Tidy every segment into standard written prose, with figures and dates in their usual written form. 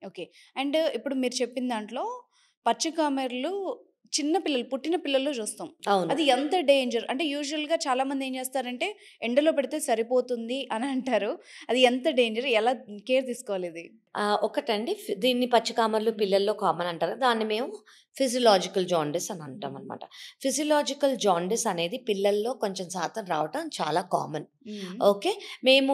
Okay. And ఇప్పుడు మీరు చెప్పిన దాంట్లో పచ్చకామెర్లు చిన్న పిల్లలు, పుట్టిన పిల్లల్లో చూస్తాం. అవును. అది ఎంత డేంజర్ అంటే యూజువల్‌గా చాలామంది ఏం చేస్తారంటే ఎండలో పెడితే సరిపోతుంది అని అంటారు. అది ఎంత డేంజర్? ఎలా కేర్ తీసుకోవాలి ఇది? ఒకటండి దీన్ని పచ్చికామర్లు పిల్లల్లో కామన్ అంటారు. దాన్ని మేము ఫిజియోలాజికల్ జాండిస్ అని అంటామనమాట. ఫిజియోలాజికల్ జాండిస్ అనేది పిల్లల్లో కొంచెం శాతం రావటం చాలా కామన్. హ్మ్. ఓకే. మేము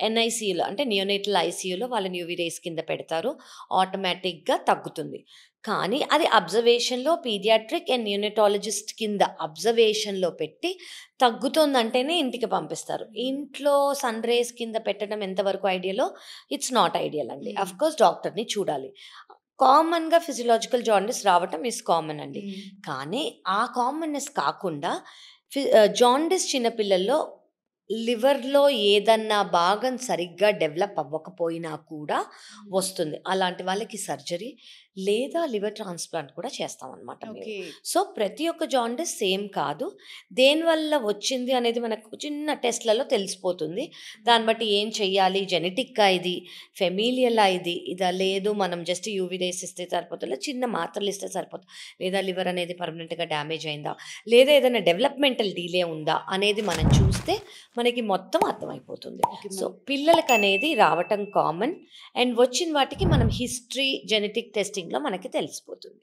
ఎన్ఐసీయూలో అంటే నియోనేటల్ ఐసీయూలో వాళ్ళని యూవీ రేస్ కింద పెడతారు. ఆటోమేటిక్‌గా తగ్గుతుంది. కానీ అది అబ్జర్వేషన్‌లో పీడియాట్రిక్ అండ్ నియోనటాలజిస్ట్ కింద అబ్జర్వేషన్‌లో పెట్టి తగ్గుతోందంటేనే ఇంటికి పంపిస్తారు. ఇంట్లో సన్ రేస్ కింద పెట్టడం ఎంతవరకు ఐడియలో ఇట్స్ నాట్ ఐడియల్ అండి. హ్మ్. ఆఫ్‌కోర్స్ డాక్టర్‌ని చూడాలి. కామన్‌గా ఫిజియోలాజికల్ జాండిస్ రావటం కామన్ అండి. హ్మ్. కానీ ఆ కామన్‌నెస్ కాకుండా జాండిస్ చిన్న పిల్లల్లో లివర్‌లో ఏదన్నా భాగం సరిగ్గా డెవలప్ అవ్వకపోయినా కూడా హ్మ్. వస్తుంది. అలాంటి వాళ్ళకి సర్జరీ లేదా లివర్ ట్రాన్స్‌ప్లాంట్ కూడా చేస్తామనమాట మేము. ఓకే. సో, ప్రతి ఒక్క జాండిస్ సేమ్ కాదు. దేనివల్ల వచ్చింది అనేది మనకు చిన్న టెస్ట్‌లలో తెలిసిపోతుంది. దాన్ని బట్టి ఏం చెయ్యాలి? జెనెటిక్కా ఇది? ఫెమిలియలా ఇది? ఇదా? లేదు మనం జస్ట్ యూవీ రేస్ ఇస్తే సరిపోతదా? చిన్న మాత్రలు ఇస్తే సరిపోతదా? లేదా లివర్ అనేది పర్మనెంట్‌గా డ్యామేజ్ అయిందా? లేదా ఏదైనా డెవలప్‌మెంటల్ డిలే ఉందా? అనేది మనం చూస్తే మనకి మొత్తం అర్థమైపోతుంది. ఓకే. సో, పిల్లలకనేది రావటం కామన్. అండ్ వచ్చిన వాటికి మనం హిస్టరీ, జెనెటిక్ టెస్టింగ్‌లో మనకి తెలిసిపోతుంది.